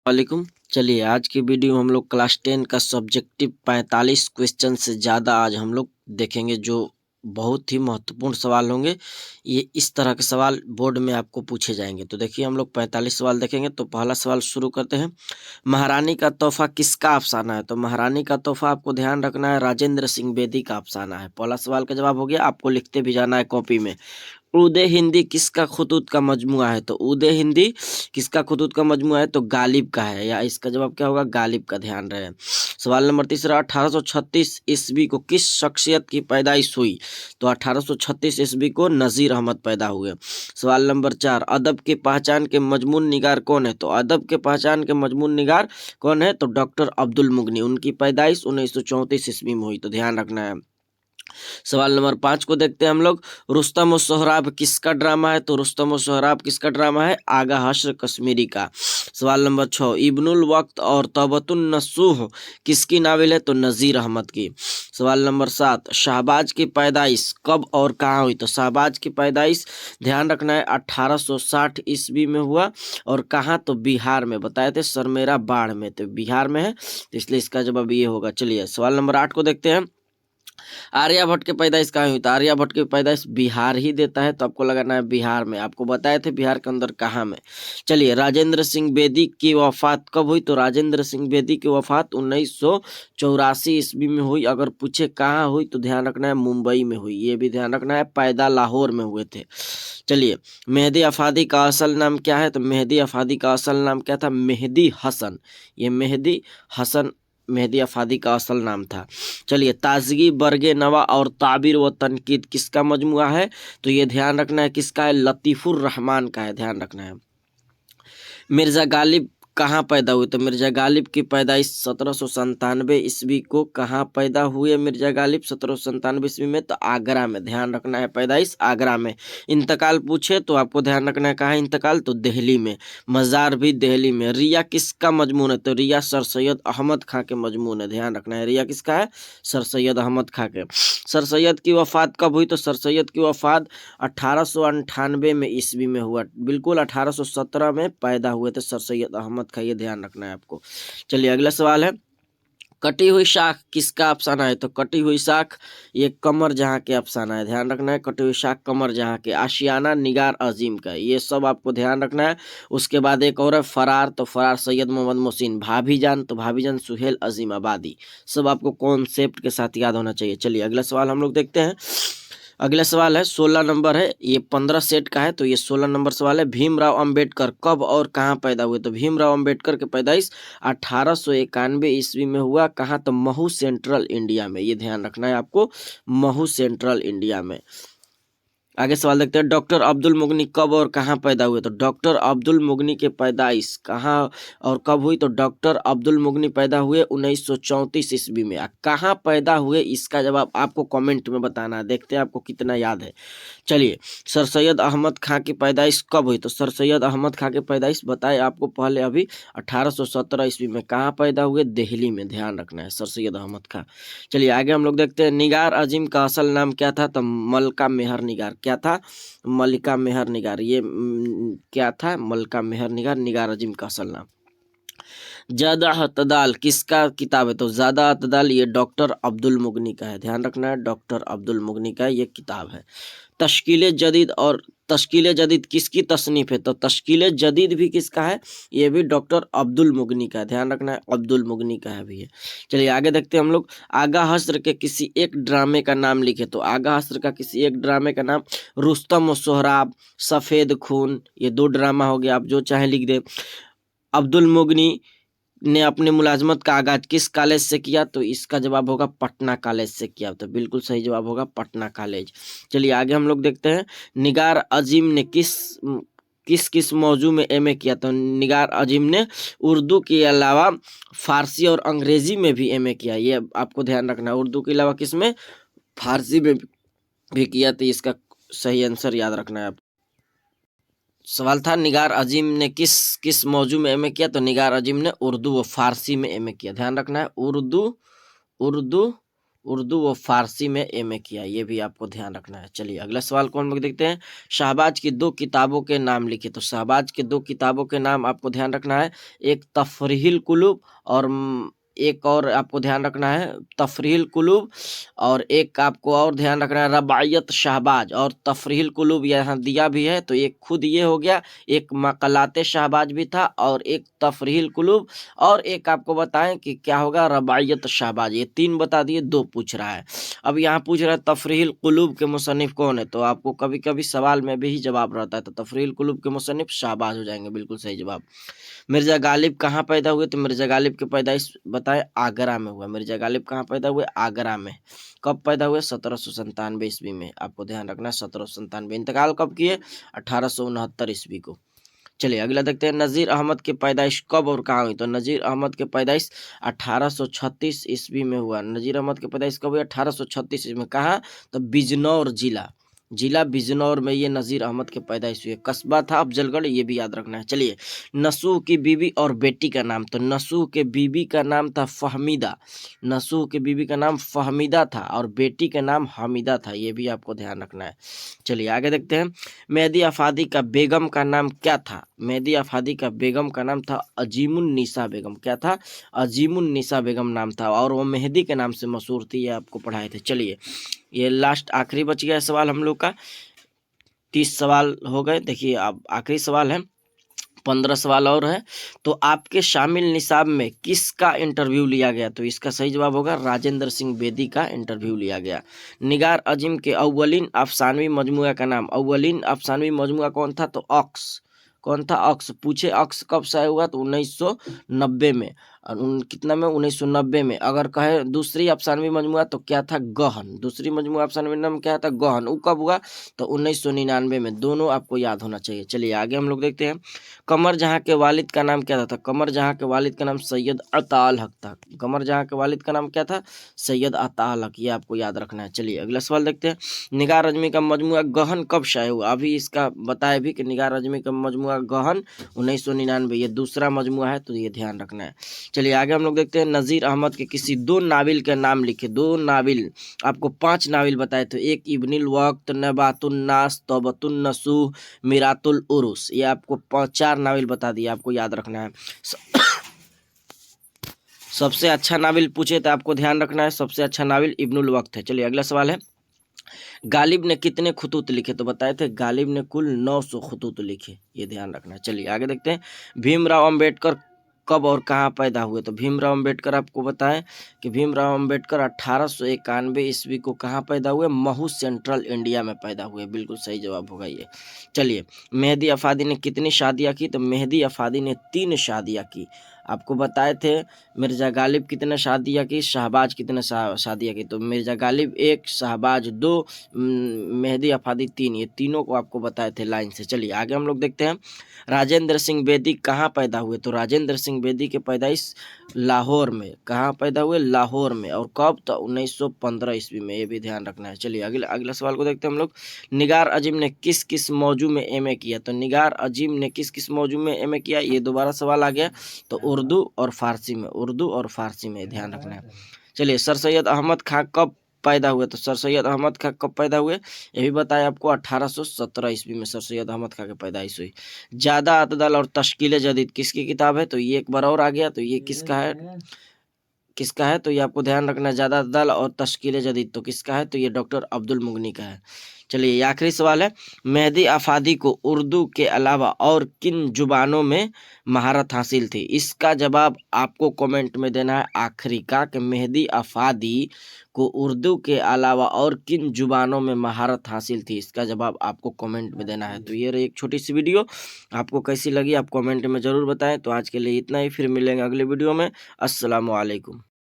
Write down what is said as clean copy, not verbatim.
वालेकुम। चलिए आज की वीडियो हम लोग क्लास 10 का सब्जेक्टिव 45 क्वेश्चन से ज़्यादा आज हम लोग देखेंगे, जो बहुत ही महत्वपूर्ण सवाल होंगे। ये इस तरह के सवाल बोर्ड में आपको पूछे जाएंगे। तो देखिए हम लोग 45 सवाल देखेंगे। तो पहला सवाल शुरू करते हैं। महारानी का तोहफा किसका अफसाना है? तो महारानी का तोहफा आपको ध्यान रखना है, राजेंद्र सिंह बेदी का अफसाना है। पहला सवाल का जवाब हो गया। आपको लिखते भी जाना है कॉपी में। उदय हिंदी किसका खुतूत का मजमुआ है? तो उदय हिंदी किसका खुतूत का मजमुआ है? तो गालिब का है, या इसका जवाब क्या होगा? गालिब का। ध्यान रहे। सवाल नंबर तीसरा, 1836 ईस्वी को किस शख्सियत की पैदाइश हुई? तो 1836 ईस्वी को नजीर अहमद पैदा हुए। सवाल नंबर 4, अदब की पहचान के मजमून निगार कौन है? तो अदब के पहचान के मजमून निगार कौन है? तो डॉक्टर अब्दुल मुगनी। उनकी पैदाइश 1934 ईस्वी में हुई। तो ध्यान रखना है। सवाल नंबर 5 को देखते हैं हम लोग। रुस्तम और सोहराब किसका ड्रामा है? तो रुस्तम और सोहराब किसका ड्रामा है? आगा हश्र कश्मीरी का। सवाल नंबर 6, इब्नुल वक्त और तौबतुन नसूह किसकी नावल है? तो नज़ीर अहमद की। सवाल नंबर 7, शहबाज की पैदाइश कब और कहाँ हुई? तो शहबाज की पैदाइश ध्यान रखना है 1860 ईस्वी में हुआ। और कहाँ? तो बिहार में। बताए थे सरमेरा बाढ़ में, तो बिहार में है, तो इसलिए इसका जवाब ये होगा। चलिए सवाल नंबर 8 को देखते हैं। आर्यभट्ट की पैदाइश कहाँ हुई? तो आर्यभट्ट की पैदाइश बिहार ही देता है, तो आपको लगाना है बिहार में। आपको बताए थे बिहार के अंदर कहाँ में। चलिए, राजेंद्र सिंह बेदी की वफात कब हुई? तो राजेंद्र सिंह बेदी की वफात 1984 ईस्वी में हुई। अगर पूछे कहाँ हुई तो ध्यान रखना है मुंबई में हुई। ये भी ध्यान रखना है, पैदा लाहौर में हुए थे। चलिए, मेहदी अफादी का असल नाम क्या है? तो मेहदी अफादी का असल नाम क्या था? मेहदी हसन। ये मेहदी हसन मेहदी अफादी का असल नाम था। चलिए, ताजगी बरगे नवा और ताबिर व तनकीद किसका मजमुआ है? तो ये ध्यान रखना है किसका है? लतीफुर रहमान का है। ध्यान रखना है। मिर्जा गालिब कहाँ पैदा हुए? तो मिर्जा गालिब की पैदाइश 1797 ईस्वी को कहाँ पैदा हुए? मिर्जा गालिब 1797 ईस्वी में, तो आगरा में। ध्यान रखना है, पैदाइश आगरा में। इंतकाल पूछे तो आपको ध्यान रखना है कहाँ इंतकाल? तो दिल्ली में। मज़ार भी दिल्ली में। रिया किसका मजमून है? तो रिया सर सैयद अहमद खां के मजमून है। ध्यान रखना है, रिया किसका है? सर सैयद अहमद खां के। सर सैयद की वफात कब हुई? तो सर सैयद की वफात 1898 में ईस्वी में हुआ। बिल्कुल 1817 में पैदा हुए थे सर सैयद अहमद खां, ये ध्यान रखना है आपको। चलिए अगला सवाल है। कटी हुई शाख किसका अफसाना है? तो कटी हुई शाख ये कमर जहाँ के अफसाना है। ध्यान रखना है, कटी हुई शाख कमर जहाँ के। आशियाना निगार अजीम का। ये सब आपको ध्यान रखना है। उसके बाद एक और है फरार, तो फरार सैयद मोहम्मद मोहसिन। भाभीजान, तो भाभीजान सुहेल अजीम आबादी। सब आपको कॉन्सेप्ट के साथ याद होना चाहिए। चलिए अगला सवाल हम लोग देखते हैं। अगला सवाल है 16 नंबर है, ये 15 सेट का है, तो ये 16 नंबर सवाल है। भीमराव अंबेडकर कब और कहाँ पैदा हुए? तो भीमराव अंबेडकर के पैदाइश 1891 ईस्वी में हुआ। कहाँ? तो महू सेंट्रल इंडिया में। ये ध्यान रखना है आपको, महू सेंट्रल इंडिया में। आगे सवाल देखते हैं। डॉक्टर अब्दुल मुगनी कब और कहाँ पैदा हुए? तो डॉक्टर अब्दुल मुगनी के पैदाइश कहाँ और कब हुई? तो डॉक्टर अब्दुल मुगनी पैदा हुए 1934 ईस्वी में। कहाँ पैदा हुए इसका जवाब आपको कमेंट में बताना है। देखते हैं आपको कितना याद है। चलिए, सर सैयद अहमद खां की पैदाइश कब हुई? तो सर सैयद अहमद खां की पैदाइश बताए आपको पहले अभी 1817 ईस्वी में। कहाँ पैदा हुए? दिल्ली में। ध्यान रखना है, सर सैयद अहमद खां। चलिए आगे हम लोग देखते हैं। निगार अजीम का असल नाम क्या था? तो मलका मेहर निगार। क्या था? मलिका मेहर निगार। ये क्या था? मलका मेहर निगार, निगार अजीम का असल नाम। ज़्यादा अतदाल किसका किताब है? तो ज़्यादा अतदाल ये डॉक्टर अब्दुल मुगनी का है। ध्यान रखना है, डॉक्टर अब्दुल मुगनी का ये किताब है। तश्कील जदीद और तश्कील जदीद किसकी तसनीफ है? तो तश्कील जदीद भी किसका है? ये भी डॉक्टर अब्दुल मुगनी का है। ध्यान रखना है, अब्दुल मुगनी का है भी है। चलिए आगे देखते हैं हम लोग। आगा हस्र के किसी एक ड्रामे का नाम लिखे। तो आगा हस्र का किसी एक ड्रामे का नाम। रुस्तम और सोहराब, सफ़ेद खून, ये 2 ड्रामा हो गया, आप जो चाहे लिख दे। अब्दुल मुगनी ने अपने मुलाजमत का आगाज किस कॉलेज से किया? तो इसका जवाब होगा पटना कॉलेज से किया। तो बिल्कुल सही जवाब होगा पटना कॉलेज। चलिए आगे हम लोग देखते हैं। निगार अजीम ने किस किस किस मौजू में एमए किया? तो निगार अजीम ने उर्दू के अलावा फारसी और अंग्रेजी में भी एमए किया। ये आपको ध्यान रखना है, उर्दू के अलावा किस में? फारसी में भी किया। तो इसका सही आंसर याद रखना है आप। सवाल था निगार अजीम ने किस किस मौजू में एमए किया? तो निगार अजीम ने उर्दू व फारसी में एमए किया। ध्यान रखना है, उर्दू उर्दू उर्दू व फारसी में एमए किया, ये भी आपको ध्यान रखना है। चलिए अगला सवाल को हम लोग देखते हैं। शहबाज की 2 किताबों के नाम लिखे। तो शहबाज के 2 किताबों के नाम आपको ध्यान रखना है, एक तफरीहुल कुलूब और एक और आपको ध्यान रखना है तफरीहुल कुलूब, और एक आपको और ध्यान रखना है रबायत शहबाज। और तफरीहुल कुलूब यहाँ दिया भी है, तो एक खुद ये हो गया, एक मकलाते शहबाज भी था और एक तफरीहुल कुलूब, और एक आपको बताएं कि क्या होगा रबायत शहबाज। ये 3 बता दिए, 2 पूछ रहा है। अब यहाँ पूछ रहा है तफरीहुल कुलूब के मुसन्निफ कौन है, तो आपको कभी कभी सवाल में भी जवाब रहता है, तो तफरीहुल कुलूब के मुसन्निफ शहबाज हो जाएंगे, बिल्कुल सही जवाब। मिर्जा गालिब कहाँ पैदा हुए, तो मिर्जा गालिब की पैदाइश बताएं आगरा में हुआ। मिर्जा गालिब कहाँ पैदा हुए, आगरा में। कब पैदा हुए, 1797 ईस्वी में, आपको ध्यान रखना है 1797। इंतकाल कब किए, 1869 ईस्वी को। चलिए अगला देखते हैं, नज़ीर अहमद की पैदाइश कब और कहाँ हुई, तो नज़ीर अहमद की पैदाइश 1836 ईस्वी में हुआ। नज़ीर अहमद की पैदाइश कब हुई, 1836 ईस्वी में। कहाँ, तो बिजनौर जिला बिजनौर में ये नज़ीर अहमद की पैदाइश हुई है। कस्बा था अफजलगढ़, ये भी याद रखना है। चलिए, नसूह की बीवी और बेटी का नाम, तो नसूह के बीवी का नाम था फहमीदा। नसूह के बीवी का नाम फहमीदा था और बेटी का नाम हमीदा था, ये भी आपको ध्यान रखना है। चलिए आगे देखते हैं, मेहदी अफादी का बेगम का नाम क्या था। मेहदी अफादी का बेगम का नाम था अजीमुन्निसा बेगम। क्या था, अजीमुन्निसा बेगम नाम था, और वो मेहदी के नाम से मशहूर थी, ये आपको पढ़ाए थे। चलिए ये लास्ट आखिरी बच गया सवाल हम लोग का, 30 सवाल हो गए। देखिए अब आखिरी सवाल है, 15 सवाल और है। तो आपके शामिल निसाब में किसका इंटरव्यू लिया गया, तो इसका सही जवाब होगा राजेंद्र सिंह बेदी का इंटरव्यू लिया गया। निगार अजीम के अव्वलीन अफसानवी मजमुआ का नाम, अव्वलीन अफसानवी मजमुआ कौन था, तो अक्स। कौन था, अक्स। पूछे अक्स कब शाये हुआ, तो 1990 में। और कितना में, 1990 में। अगर कहे दूसरी अफसानवी मजमुआ तो क्या था, गहन। दूसरी मजमुआ अफसानवी नाम क्या था, गहन। वो कब हुआ, तो 1999 में। दोनों आपको याद होना चाहिए। चलिए आगे हम लोग देखते हैं, कमर जहाँ के वालिद का नाम क्या था, कमर जहाँ के वालिद का नाम सैयद अताल हक था। कमर जहाँ के वालिद का नाम क्या था, सैयद अताल हक, ये आपको याद रखना है। चलिए अगला सवाल देखते हैं, निगार अजमी का मजमुआ गहन कब शाये हुआ। अभी इसका बताया भी कि निगार अजमी का मजमुआ गहन 1999, ये दूसरा मजमुआ है, तो ये ध्यान रखना है। चलिए आगे हम लोग देखते हैं, नज़ीर अहमद के किसी 2 नाविल के नाम लिखे। 2 नाविल, आपको 5 नाविल बताए थे, एक इब्निल वक्त, नबातुन नास, तौबतुन नसूह, मिरातुल उरुस, ये आपको 4 नाविल बता दिए, आपको याद रखना है। सबसे अच्छा नाविल पूछे तो आपको ध्यान रखना है, सबसे अच्छा नाविल इब्नुल वक्त है। चलिए अगला सवाल है, गालिब ने कितने खुतूत लिखे, तो बताए थे गालिब ने कुल 900 खुतूत लिखे, ये ध्यान रखना है। चलिए आगे देखते हैं, भीमराव अंबेडकर कब और कहाँ पैदा हुए, तो भीमराव अंबेडकर आपको बताएं कि भीमराव अंबेडकर 1891 ईस्वी को कहाँ पैदा हुए, महू सेंट्रल इंडिया में पैदा हुए, बिल्कुल सही जवाब होगा ये। चलिए, मेहदी अफादी ने कितनी शादियाँ की, तो मेहदी अफादी ने 3 शादियाँ की। आपको बताए थे मिर्जा गालिब कितने शादियाँ की, शहबाज कितने शादियाँ की, तो मिर्जा गालिब 1, शहबाज 2, मेहदी अफादी 3, ये तीनों को आपको बताए थे लाइन से। चलिए आगे हम लोग देखते हैं, राजेंद्र सिंह बेदी कहाँ पैदा हुए, तो राजेंद्र सिंह बेदी के पैदाइश लाहौर में। कहाँ पैदा हुए, लाहौर में। और कब, तो 1915 ईस्वी में, ये भी ध्यान रखना है। चलिए अगला सवाल को देखते हैं हम लोग, निगार अजीम ने किस किस मौजू में एमए किया, तो निगार अजीम ने किस किस मौजू में एमए किया, ये दोबारा सवाल आ गया, तो उर्दू और फारसी में, उर्दू और फारसी में, ध्यान रखना है। चलिए, सर सैयद अहमद खां कब पैदा हुए, तो सर सैयद अहमद खां कब पैदा हुए, ये भी बताया आपको 1817 ईस्वी में सर सैयद अहमद खां की पैदाइश हुई। ज़्यादा अतदल और तश्कील जदीद किसकी किताब है, तो ये एक बार और आ गया, तो ये किसका है, तो ये आपको ध्यान रखना है, ज़्यादा अतदल और तश्कील जदीद, तो किसका है, तो ये डॉक्टर अब्दुल मुगनी का है। चलिए ये आखिरी सवाल है, मेहदी अफादी को उर्दू के अलावा और किन जुबानों में महारत हासिल थी, इसका जवाब आपको कमेंट में देना है आखिरी का, कि मेहदी अफादी को उर्दू के अलावा और किन जुबानों में महारत हासिल थी, इसका जवाब आपको कमेंट में देना है। तो ये रही एक छोटी सी वीडियो, आपको कैसी लगी आप कमेंट में ज़रूर बताएं। तो आज के लिए इतना ही, फिर मिलेंगे अगले वीडियो में। अस्सलाम वालेकुम।